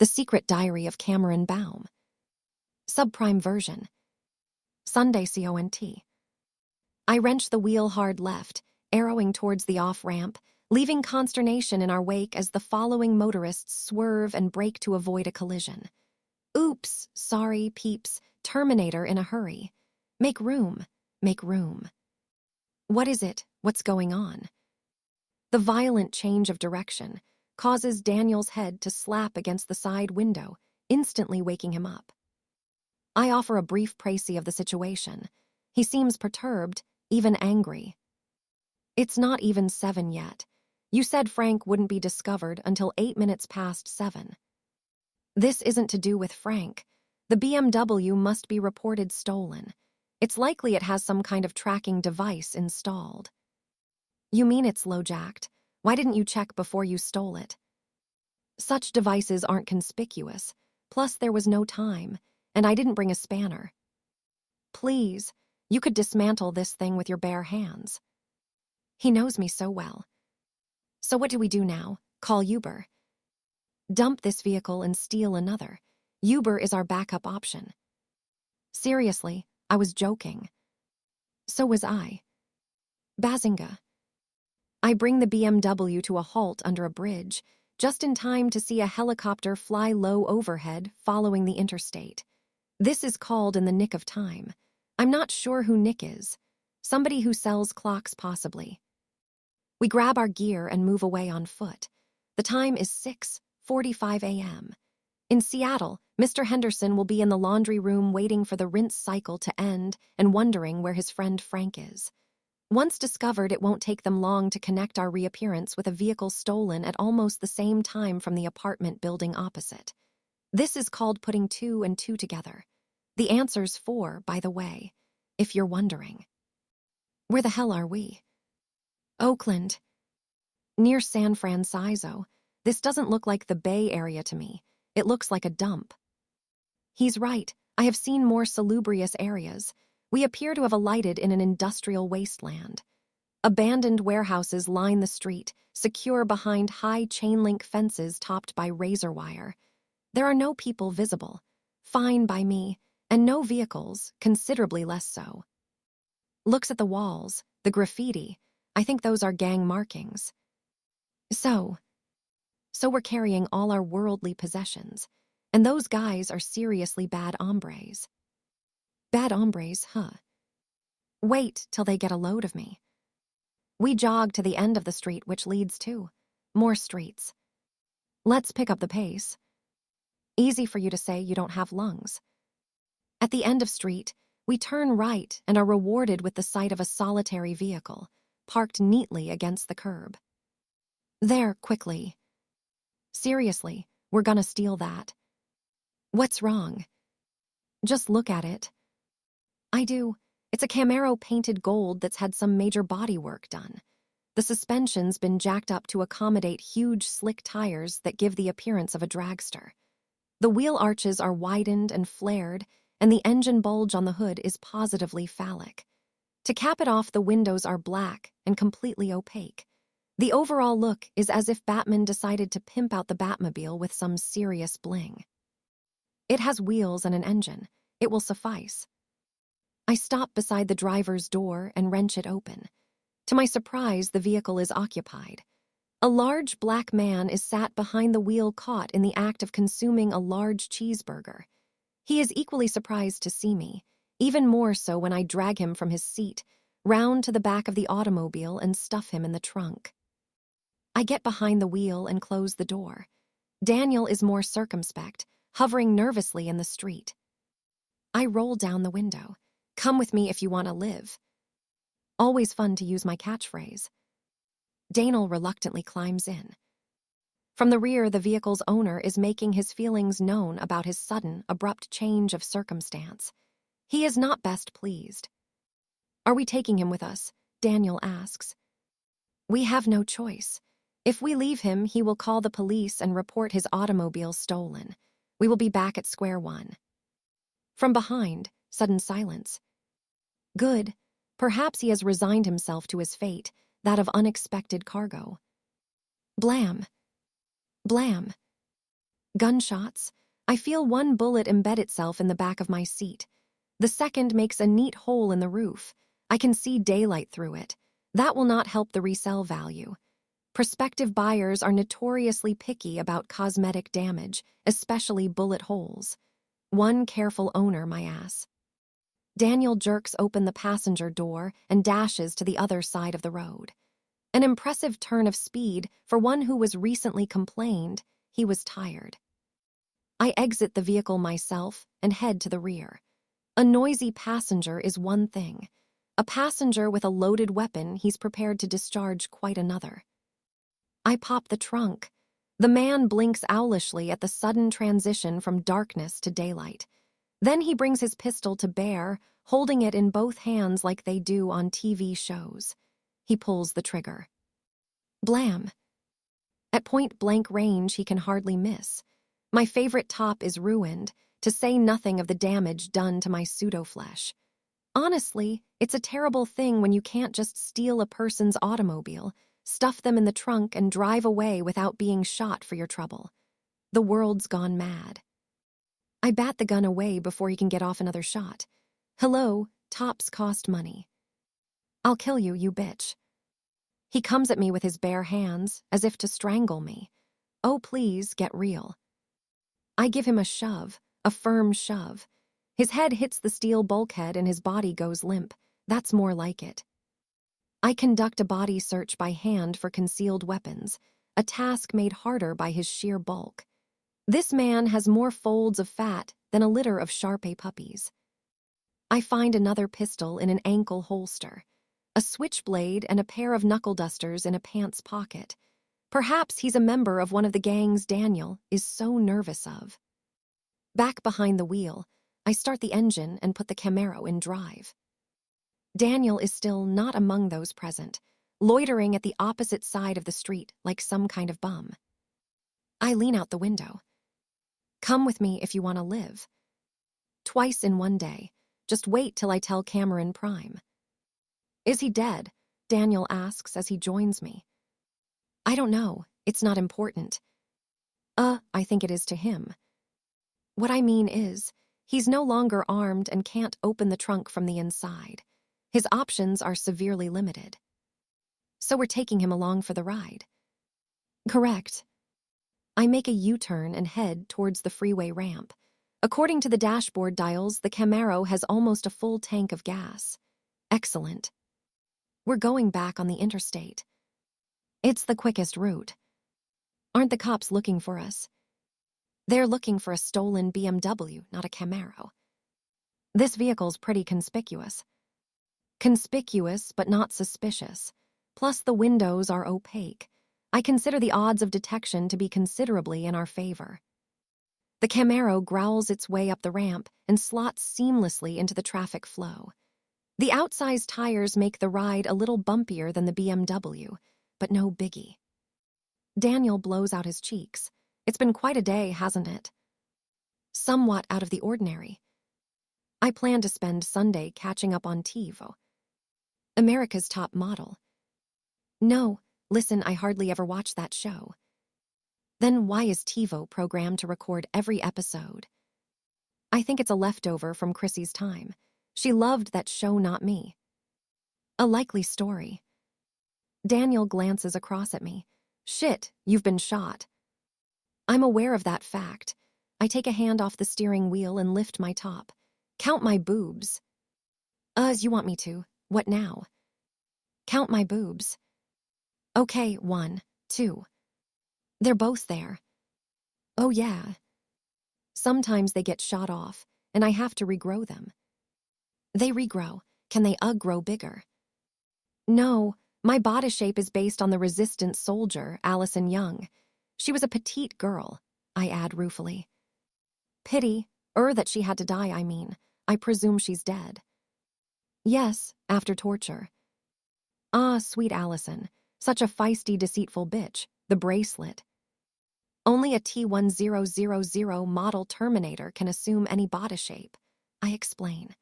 The Secret Diary of Cameron Baum. Subprime version. Sunday CONT. I wrench the wheel hard left, arrowing towards the off-ramp, leaving consternation in our wake as the following motorists swerve and brake to avoid a collision. Oops, sorry, peeps, Terminator in a hurry. Make room, make room. What is it? What's going on? The violent change of direction causes Daniel's head to slap against the side window, instantly waking him up. I offer a brief précis of the situation. He seems perturbed, even angry. It's not even 7 yet. You said Frank wouldn't be discovered until 8 minutes past 7. This isn't to do with Frank. The BMW must be reported stolen. It's likely it has some kind of tracking device installed. You mean it's low-jacked? Why didn't you check before you stole it? Such devices aren't conspicuous. Plus, there was no time, and I didn't bring a spanner. Please, you could dismantle this thing with your bare hands. He knows me so well. So what do we do now? Call Uber. Dump this vehicle and steal another. Uber is our backup option. Seriously, I was joking. So was I. Bazinga. I bring the BMW to a halt under a bridge, just in time to see a helicopter fly low overhead following the interstate. This is called in the nick of time. I'm not sure who Nick is. Somebody who sells clocks, possibly. We grab our gear and move away on foot. The time is 6:45 a.m. In Seattle, Mr. Henderson will be in the laundry room waiting for the rinse cycle to end and wondering where his friend Frank is. Once discovered, it won't take them long to connect our reappearance with a vehicle stolen at almost the same time from the apartment building opposite. This is called putting 2 and 2 together. The answer's 4, by the way, if you're wondering. Where the hell are we? Oakland. Near San Francisco. This doesn't look like the Bay Area to me. It looks like a dump. He's right. I have seen more salubrious areas. We appear to have alighted in an industrial wasteland. Abandoned warehouses line the street, secure behind high chain-link fences topped by razor wire. There are no people visible. Fine by me, and no vehicles, considerably less so. Looks at the walls, the graffiti. I think those are gang markings. So we're carrying all our worldly possessions, and those guys are seriously bad hombres. Bad hombres, huh? Wait till they get a load of me. We jog to the end of the street, which leads to more streets. Let's pick up the pace. Easy for you to say you don't have lungs. At the end of street, we turn right and are rewarded with the sight of a solitary vehicle, parked neatly against the curb. There, quickly. Seriously, we're gonna steal that. What's wrong? Just look at it. I do. It's a Camaro painted gold that's had some major body work done. The suspension's been jacked up to accommodate huge slick tires that give the appearance of a dragster. The wheel arches are widened and flared, and the engine bulge on the hood is positively phallic. To cap it off, the windows are black and completely opaque. The overall look is as if Batman decided to pimp out the Batmobile with some serious bling. It has wheels and an engine. It will suffice. I stop beside the driver's door and wrench it open. To my surprise, the vehicle is occupied. A large black man is sat behind the wheel, caught in the act of consuming a large cheeseburger. He is equally surprised to see me, even more so when I drag him from his seat, round to the back of the automobile and stuff him in the trunk. I get behind the wheel and close the door. Daniel is more circumspect, hovering nervously in the street. I roll down the window. Come with me if you want to live. Always fun to use my catchphrase. Daniel reluctantly climbs in. From the rear, the vehicle's owner is making his feelings known about his sudden, abrupt change of circumstance. He is not best pleased. Are we taking him with us? Daniel asks. We have no choice. If we leave him, he will call the police and report his automobile stolen. We will be back at square one. From behind, sudden silence. Good. Perhaps he has resigned himself to his fate, that of unexpected cargo. Blam. Blam. Gunshots. I feel one bullet embed itself in the back of my seat. The second makes a neat hole in the roof. I can see daylight through it. That will not help the resale value. Prospective buyers are notoriously picky about cosmetic damage, especially bullet holes. One careful owner, my ass. Daniel jerks open the passenger door and dashes to the other side of the road. An impressive turn of speed for one who was recently complained he was tired. I exit the vehicle myself and head to the rear. A noisy passenger is one thing. A passenger with a loaded weapon he's prepared to discharge quite another. I pop the trunk. The man blinks owlishly at the sudden transition from darkness to daylight. Then he brings his pistol to bear, holding it in both hands like they do on TV shows. He pulls the trigger. Blam! At point-blank range, he can hardly miss. My favorite top is ruined, to say nothing of the damage done to my pseudo-flesh. Honestly, it's a terrible thing when you can't just steal a person's automobile, stuff them in the trunk, and drive away without being shot for your trouble. The world's gone mad. I bat the gun away before he can get off another shot. Hello, tops cost money. I'll kill you, you bitch. He comes at me with his bare hands, as if to strangle me. Oh, please, get real. I give him a shove, a firm shove. His head hits the steel bulkhead and his body goes limp. That's more like it. I conduct a body search by hand for concealed weapons, a task made harder by his sheer bulk. This man has more folds of fat than a litter of Shar-Pei puppies. I find another pistol in an ankle holster, a switchblade and a pair of knuckle dusters in a pants pocket. Perhaps he's a member of one of the gangs Daniel is so nervous of. Back behind the wheel, I start the engine and put the Camaro in drive. Daniel is still not among those present, loitering at the opposite side of the street like some kind of bum. I lean out the window. Come with me if you want to live. Twice in one day. Just wait till I tell Cameron Prime. Is he dead? Daniel asks as he joins me. I don't know. It's not important. I think it is to him. What I mean is, he's no longer armed and can't open the trunk from the inside. His options are severely limited. So we're taking him along for the ride. Correct. I make a U-turn and head towards the freeway ramp. According to the dashboard dials, the Camaro has almost a full tank of gas. Excellent. We're going back on the interstate. It's the quickest route. Aren't the cops looking for us? They're looking for a stolen BMW, not a Camaro. This vehicle's pretty conspicuous. Conspicuous, but not suspicious. Plus, the windows are opaque. I consider the odds of detection to be considerably in our favor. The Camaro growls its way up the ramp and slots seamlessly into the traffic flow. The outsized tires make the ride a little bumpier than the BMW, but no biggie. Daniel blows out his cheeks. It's been quite a day, hasn't it? Somewhat out of the ordinary. I plan to spend Sunday catching up on TiVo. America's Top Model. No, listen, I hardly ever watch that show. Then why is TiVo programmed to record every episode? I think it's a leftover from Chrissy's time. She loved that show, not me. A likely story. Daniel glances across at me. Shit, you've been shot. I'm aware of that fact. I take a hand off the steering wheel and lift my top. Count my boobs. As you want me to. What now? Count my boobs. Okay, 1, 2. They're both there. Oh yeah. Sometimes they get shot off, and I have to regrow them. They regrow. Can they grow bigger? No, my body shape is based on the resistance soldier, Allison Young. She was a petite girl, I add ruefully. Pity, that she had to die, I mean. I presume she's dead. Yes, after torture. Ah, sweet Allison. Such a feisty, deceitful bitch. The bracelet. Only a T1000 model Terminator can assume any body shape, I explain.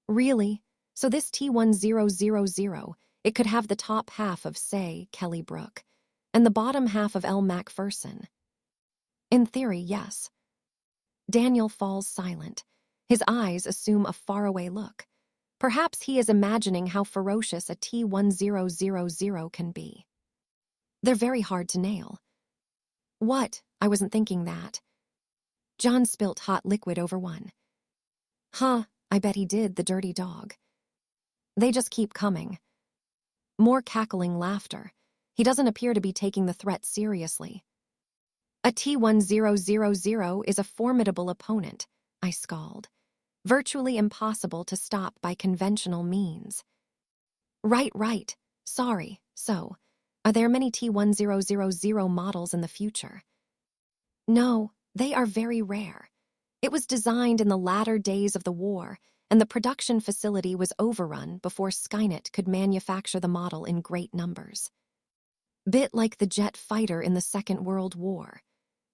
Really? So this T1000, it could have the top half of, say, Kelly Brook, and the bottom half of Elle Macpherson. In theory, yes. Daniel falls silent. His eyes assume a faraway look. Perhaps he is imagining how ferocious a T-1000 can be. They're very hard to nail. What? I wasn't thinking that. John spilt hot liquid over one. Huh, I bet he did, the dirty dog. They just keep coming. More cackling laughter. He doesn't appear to be taking the threat seriously. A T-1000 is a formidable opponent, I scowled. Virtually impossible to stop by conventional means. Right. Sorry. So, are there many T-1000 models in the future? No, they are very rare. It was designed in the latter days of the war, and the production facility was overrun before Skynet could manufacture the model in great numbers. Bit like the jet fighter in the Second World War.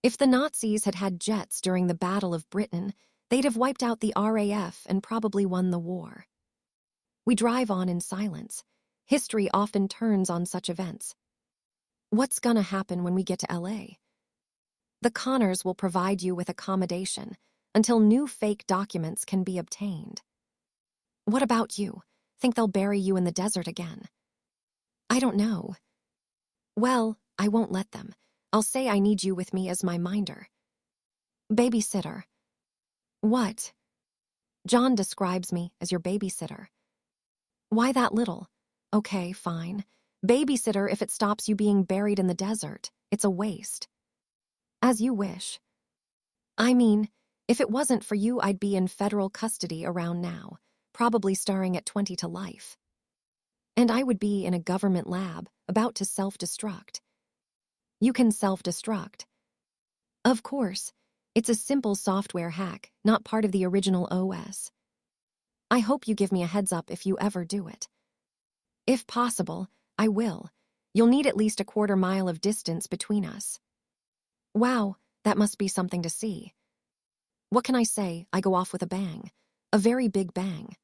If the Nazis had had jets during the Battle of Britain, they'd have wiped out the RAF and probably won the war. We drive on in silence. History often turns on such events. What's gonna happen when we get to LA? The Connors will provide you with accommodation until new fake documents can be obtained. What about you? Think they'll bury you in the desert again? I don't know. Well, I won't let them. I'll say I need you with me as my minder. Babysitter. What? John describes me as your babysitter. Why that little? Okay, fine. Babysitter if it stops you being buried in the desert. It's a waste. As you wish. I mean, if it wasn't for you, I'd be in federal custody around now, probably starring at 20 to life. And I would be in a government lab, about to self-destruct. You can self-destruct. Of course. It's a simple software hack, not part of the original OS. I hope you give me a heads up if you ever do it. If possible, I will. You'll need at least a quarter mile of distance between us. Wow, that must be something to see. What can I say? I go off with a bang. A very big bang.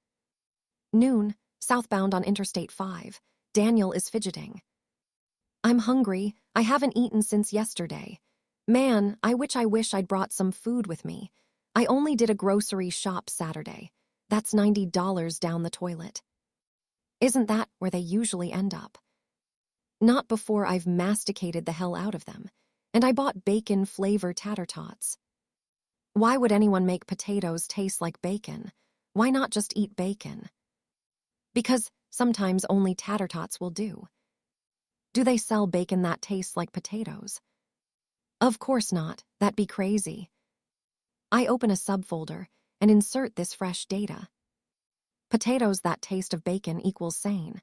Noon, southbound on Interstate 5. Daniel is fidgeting. I'm hungry. I haven't eaten since yesterday. Man, I wish I'd brought some food with me. I only did a grocery shop Saturday. That's $90 down the toilet. Isn't that where they usually end up? Not before I've masticated the hell out of them. And I bought bacon-flavor tater tots. Why would anyone make potatoes taste like bacon? Why not just eat bacon? Because sometimes only tater tots will do. Do they sell bacon that tastes like potatoes? Of course not, that'd be crazy. I open a subfolder and insert this fresh data. Potatoes that taste of bacon equals sane.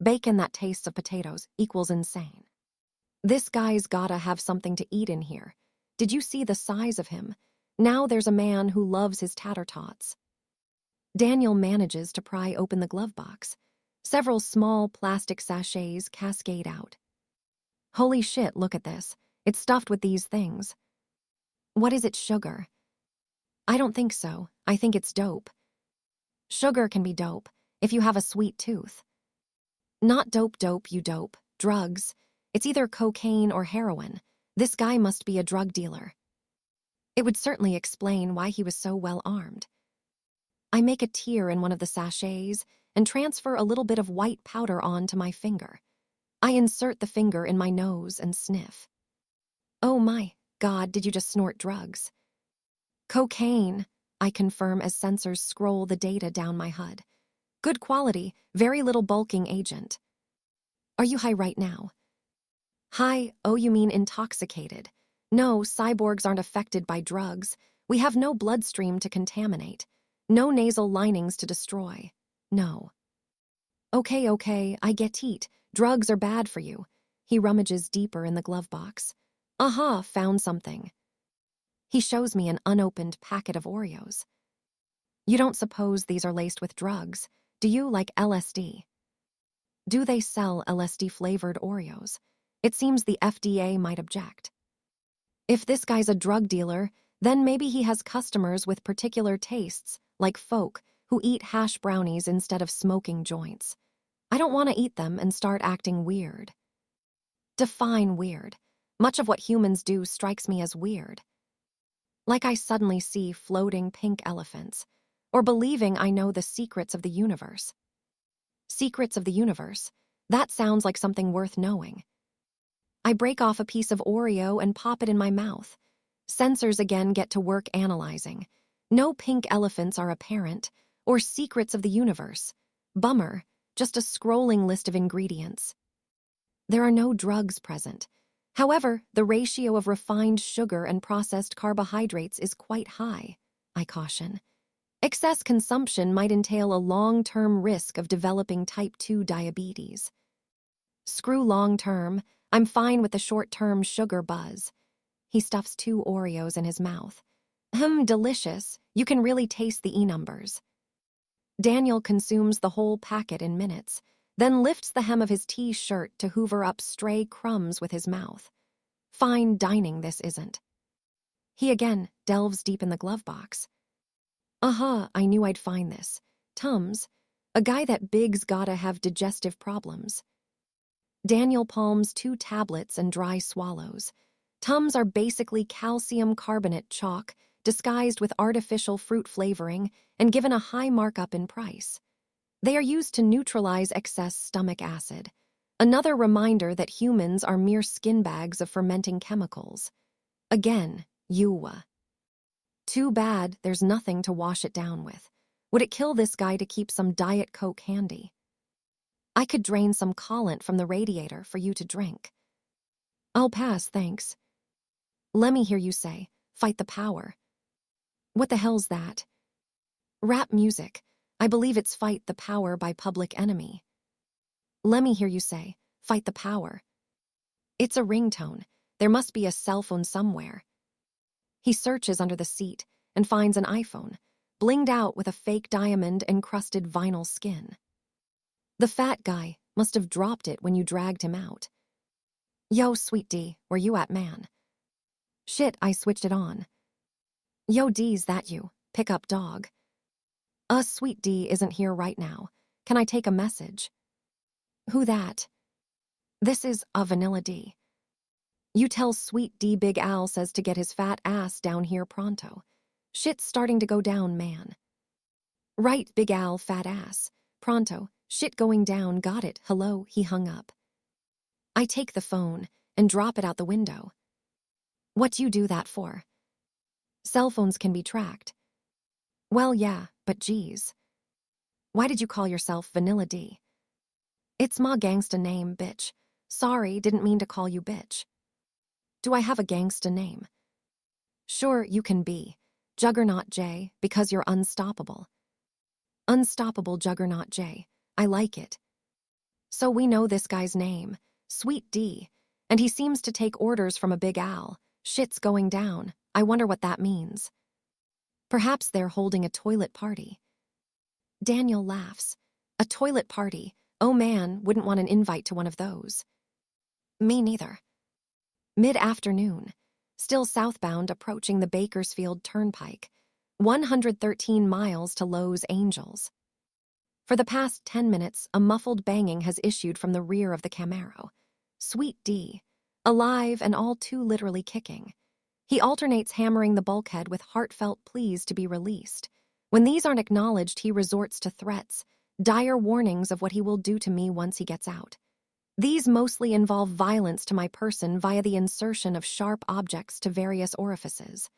Bacon that tastes of potatoes equals insane. This guy's gotta have something to eat in here. Did you see the size of him? Now there's a man who loves his tater tots. Daniel manages to pry open the glove box. Several small plastic sachets cascade out. Holy shit, look at this. It's stuffed with these things. What is it, sugar? I don't think so. I think it's dope. Sugar can be dope, if you have a sweet tooth. Not dope, you dope. Drugs. It's either cocaine or heroin. This guy must be a drug dealer. It would certainly explain why he was so well armed. I make a tear in one of the sachets and transfer a little bit of white powder onto my finger. I insert the finger in my nose and sniff. Oh my God, did you just snort drugs? Cocaine, I confirm as sensors scroll the data down my HUD. Good quality, very little bulking agent. Are you high right now? High? Oh, you mean intoxicated. No, cyborgs aren't affected by drugs. We have no bloodstream to contaminate. No nasal linings to destroy. No. Okay, I get it. Drugs are bad for you. He rummages deeper in the glove box. Aha, found something. He shows me an unopened packet of Oreos. You don't suppose these are laced with drugs, do you, like LSD? Do they sell LSD-flavored Oreos? It seems the FDA might object. If this guy's a drug dealer, then maybe he has customers with particular tastes, like folk who eat hash brownies instead of smoking joints. I don't want to eat them and start acting weird. Define weird. Much of what humans do strikes me as weird. Like I suddenly see floating pink elephants, or believing I know the secrets of the universe. Secrets of the universe. That sounds like something worth knowing. I break off a piece of Oreo and pop it in my mouth. Sensors again get to work analyzing. No pink elephants are apparent, or secrets of the universe. Bummer, just a scrolling list of ingredients. There are no drugs present. However, the ratio of refined sugar and processed carbohydrates is quite high, I caution. Excess consumption might entail a long-term risk of developing type 2 diabetes. Screw long-term, I'm fine with the short-term sugar buzz. He stuffs 2 Oreos in his mouth. Delicious. You can really taste the E-numbers. Daniel consumes the whole packet in minutes, then lifts the hem of his T-shirt to hoover up stray crumbs with his mouth. Fine dining this isn't. He again delves deep in the glove box. I knew I'd find this. Tums, a guy that big's gotta have digestive problems. Daniel palms 2 tablets and dry swallows. Tums are basically calcium carbonate chalk, disguised with artificial fruit flavoring and given a high markup in price. They are used to neutralize excess stomach acid. Another reminder that humans are mere skin bags of fermenting chemicals. Again, Yuwa. Too bad there's nothing to wash it down with. Would it kill this guy to keep some Diet Coke handy? I could drain some coolant from the radiator for you to drink. I'll pass, thanks. Let me hear you say, fight the power. What the hell's that? Rap music. I believe it's Fight the Power by Public Enemy. Let me hear you say, fight the power. It's a ringtone. There must be a cell phone somewhere. He searches under the seat and finds an iPhone, blinged out with a fake diamond-encrusted vinyl skin. The fat guy must have dropped it when you dragged him out. Yo, sweet D, where you at, man? Shit, I switched it on. Yo, D's that you? Pick up dog. Sweet D isn't here right now. Can I take a message? Who that? This is a Vanilla D. You tell Sweet D Big Al says to get his fat ass down here pronto. Shit's starting to go down, man. Right, Big Al, fat ass. Pronto. Shit going down, got it. Hello, he hung up. I take the phone and drop it out the window. What you do that for? Cell phones can be tracked. Well, yeah, but geez. Why did you call yourself Vanilla D? It's my gangsta name, bitch. Sorry, didn't mean to call you bitch. Do I have a gangsta name? Sure, you can be. Juggernaut J, because you're unstoppable. Unstoppable Juggernaut J. I like it. So we know this guy's name, Sweet D, and he seems to take orders from a Big Al. Shit's going down. I wonder what that means. Perhaps they're holding a toilet party. Daniel laughs. A toilet party? Oh man, wouldn't want an invite to one of those. Me neither. Mid-afternoon, still southbound approaching the Bakersfield Turnpike, 113 miles to Lowe's Angels. For the past 10 minutes, a muffled banging has issued from the rear of the Camaro. Sweet D, alive and all too literally kicking. He alternates hammering the bulkhead with heartfelt pleas to be released. When these aren't acknowledged, he resorts to threats, dire warnings of what he will do to me once he gets out. These mostly involve violence to my person via the insertion of sharp objects to various orifices.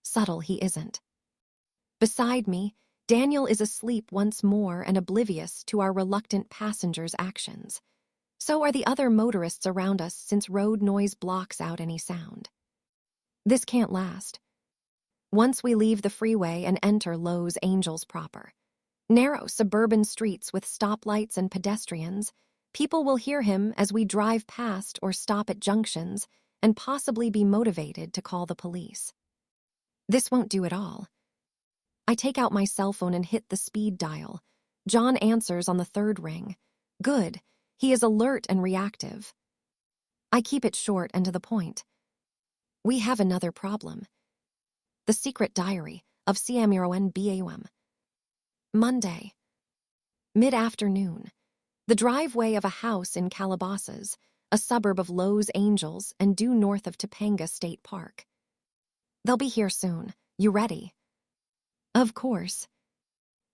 Subtle he isn't. Beside me, Daniel is asleep once more and oblivious to our reluctant passengers' actions. So are the other motorists around us, since road noise blocks out any sound. This can't last. Once we leave the freeway and enter Lowe's Angels proper, narrow suburban streets with stoplights and pedestrians, people will hear him as we drive past or stop at junctions and possibly be motivated to call the police. This won't do at all. I take out my cell phone and hit the speed dial. John answers on the 3rd ring. Good. He is alert and reactive. I keep it short and to the point. We have another problem. The secret diary of Cmron Baum. Monday. Mid-afternoon. The driveway of a house in Calabasas, a suburb of Los Angeles and due north of Topanga State Park. They'll be here soon. You ready? Of course.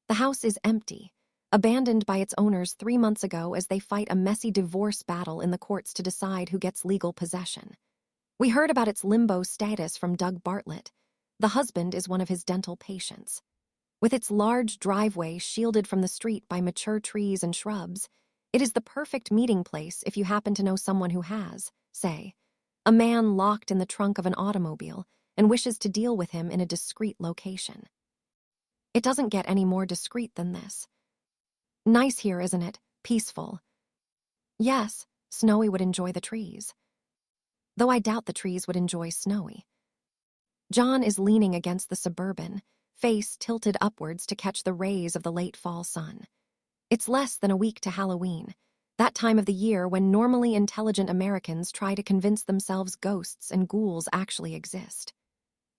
The house is empty, abandoned by its owners 3 months ago as they fight a messy divorce battle in the courts to decide who gets legal possession. We heard about its limbo status from Doug Bartlett. The husband is one of his dental patients. With its large driveway shielded from the street by mature trees and shrubs, it is the perfect meeting place if you happen to know someone who has, say, a man locked in the trunk of an automobile and wishes to deal with him in a discreet location. It doesn't get any more discreet than this. Nice here, isn't it? Peaceful. Yes, Snowy would enjoy the trees. Though I doubt the trees would enjoy Snowy. John is leaning against the Suburban, face tilted upwards to catch the rays of the late fall sun. It's less than a week to Halloween, that time of the year when normally intelligent Americans try to convince themselves ghosts and ghouls actually exist.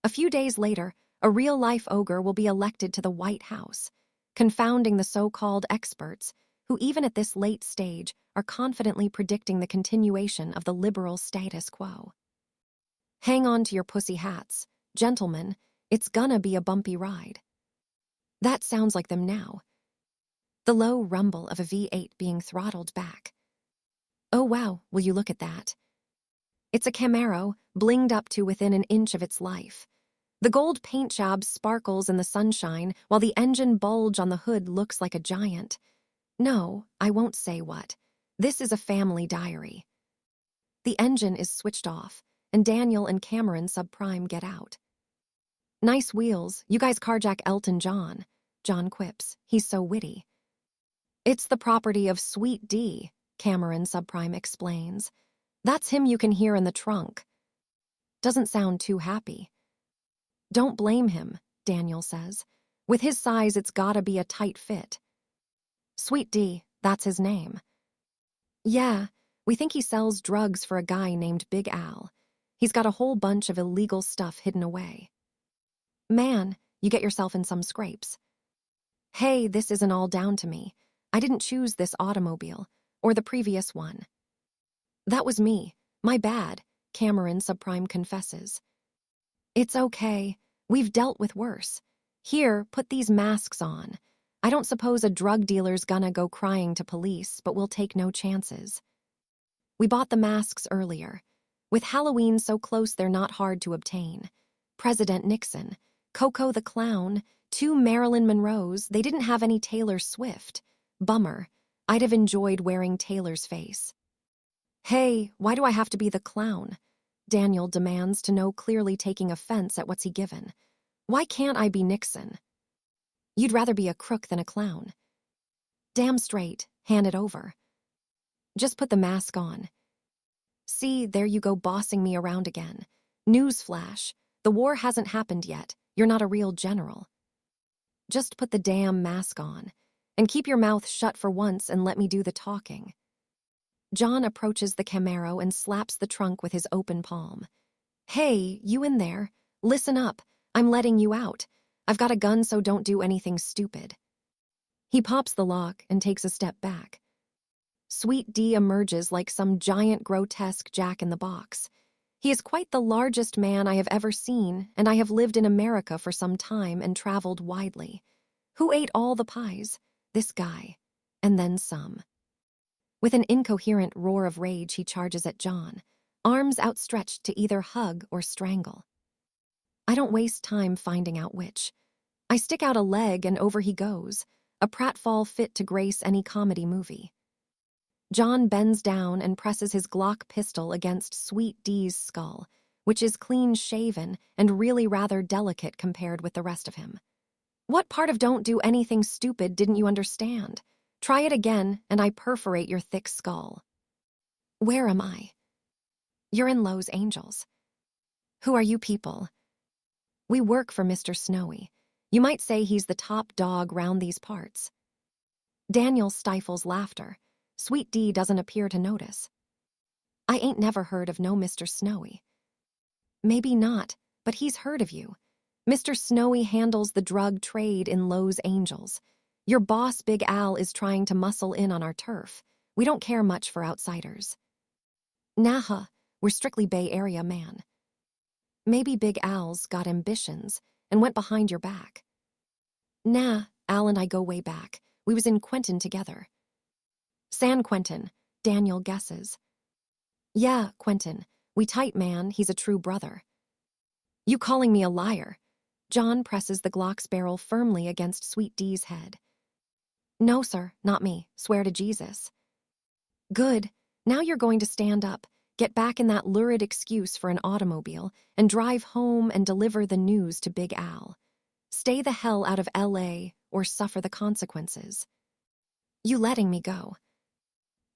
A few days later, a real-life ogre will be elected to the White House, confounding the so-called experts who even at this late stage are confidently predicting the continuation of the liberal status quo. Hang on to your pussy hats, gentlemen, it's gonna be a bumpy ride. That sounds like them now. The low rumble of a V8 being throttled back. Oh wow, will you look at that? It's a Camaro, blinged up to within an inch of its life. The gold paint job sparkles in the sunshine while the engine bulge on the hood looks like a giant. No, I won't say what. This is a family diary. The engine is switched off, and Daniel and Cameron subprime get out. Nice wheels, you guys carjack Elton John. John quips, he's so witty. It's the property of Sweet D, Cameron subprime explains. That's him you can hear in the trunk. Doesn't sound too happy. Don't blame him, Daniel says. With his size, it's gotta be a tight fit. Sweet D, that's his name. Yeah, we think he sells drugs for a guy named Big Al. He's got a whole bunch of illegal stuff hidden away. Man, you get yourself in some scrapes. Hey, this isn't all down to me. I didn't choose this automobile, or the previous one. That was me. My bad, Cameron subprime confesses. It's okay. We've dealt with worse. Here, put these masks on. I don't suppose a drug dealer's gonna go crying to police, but we'll take no chances. We bought the masks earlier. With Halloween so close they're not hard to obtain. President Nixon, Coco the Clown, 2 Marilyn Monroes, they didn't have any Taylor Swift. Bummer. I'd have enjoyed wearing Taylor's face. Hey, why do I have to be the clown? Daniel demands to know, clearly taking offense at what's he given. Why can't I be Nixon? You'd rather be a crook than a clown. Damn straight, hand it over. Just put the mask on. See, there you go bossing me around again. Newsflash, the war hasn't happened yet. You're not a real general. Just put the damn mask on. And keep your mouth shut for once and let me do the talking. John approaches the Camaro and slaps the trunk with his open palm. Hey, you in there. Listen up. I'm letting you out. I've got a gun, so don't do anything stupid. He pops the lock and takes a step back. Sweet D emerges like some giant grotesque jack-in-the-box. He is quite the largest man I have ever seen, and I have lived in America for some time and traveled widely. Who ate all the pies? This guy. And then some. With an incoherent roar of rage, he charges at John, arms outstretched to either hug or strangle. I don't waste time finding out which. I stick out a leg and over he goes, a pratfall fit to grace any comedy movie. John bends down and presses his Glock pistol against Sweet D's skull, which is clean-shaven and really rather delicate compared with the rest of him. What part of don't do anything stupid didn't you understand? Try it again, and I perforate your thick skull. Where am I? You're in Los Angeles. Who are you people? We work for Mr. Snowy. You might say he's the top dog round these parts. Daniel stifles laughter. Sweet D doesn't appear to notice. I ain't never heard of no Mr. Snowy. Maybe not, but he's heard of you. Mr. Snowy handles the drug trade in Los Angeles. Your boss, Big Al, is trying to muscle in on our turf. We don't care much for outsiders. Nah, we're strictly Bay Area, man. Maybe Big Al's got ambitions and went behind your back. Nah, Al and I go way back. We was in Quentin together. San Quentin, Daniel guesses. Yeah, Quentin. We tight, man. He's a true brother. You calling me a liar? John presses the Glock's barrel firmly against Sweet D's head. No, sir, not me. Swear to Jesus. Good. Now you're going to stand up, get back in that lurid excuse for an automobile, and drive home and deliver the news to Big Al. Stay the hell out of L.A. or suffer the consequences. You letting me go?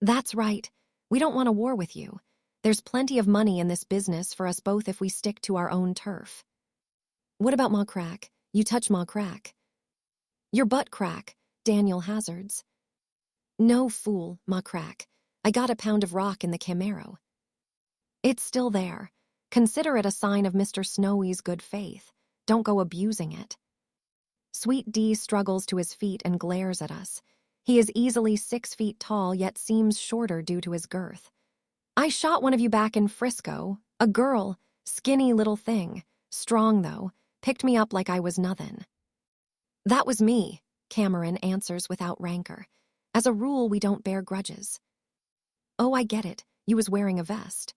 That's right. We don't want a war with you. There's plenty of money in this business for us both if we stick to our own turf. What about Ma Crack? You touch Ma Crack. Your butt crack, Daniel hazards. No, fool, Ma Crack. I got a pound of rock in the Camaro. It's still there. Consider it a sign of Mr. Snowy's good faith. Don't go abusing it. Sweet D struggles to his feet and glares at us. He is easily 6 feet tall, yet seems shorter due to his girth. I shot one of you back in Frisco. A girl, skinny little thing. Strong, though. Picked me up like I was nothin'. That was me, Cameron answers without rancor. As a rule, we don't bear grudges. Oh, I get it. You was wearing a vest.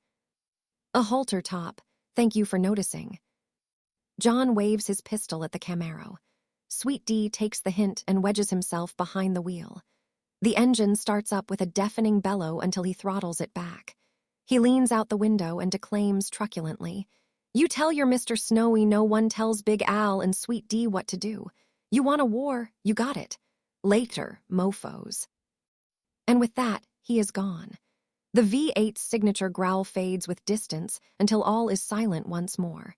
A halter top. Thank you for noticing. John waves his pistol at the Camaro. Sweet D takes the hint and wedges himself behind the wheel. The engine starts up with a deafening bellow until he throttles it back. He leans out the window and declaims truculently, You tell your Mr. Snowy no one tells Big Al and Sweet D what to do. You want a war, you got it. Later, mofos. And with that, he is gone. The V8's signature growl fades with distance until all is silent once more.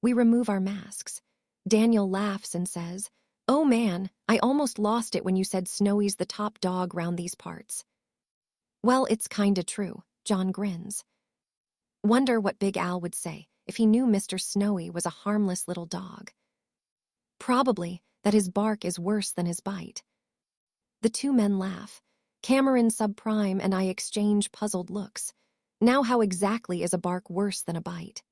We remove our masks. Daniel laughs and says, Oh man, I almost lost it when you said Snowy's the top dog round these parts. Well, it's kinda true, John grins. Wonder what Big Al would say if he knew Mr. Snowy was a harmless little dog. Probably that his bark is worse than his bite. The two men laugh. Cameron subprime and I exchange puzzled looks. Now how exactly is a bark worse than a bite?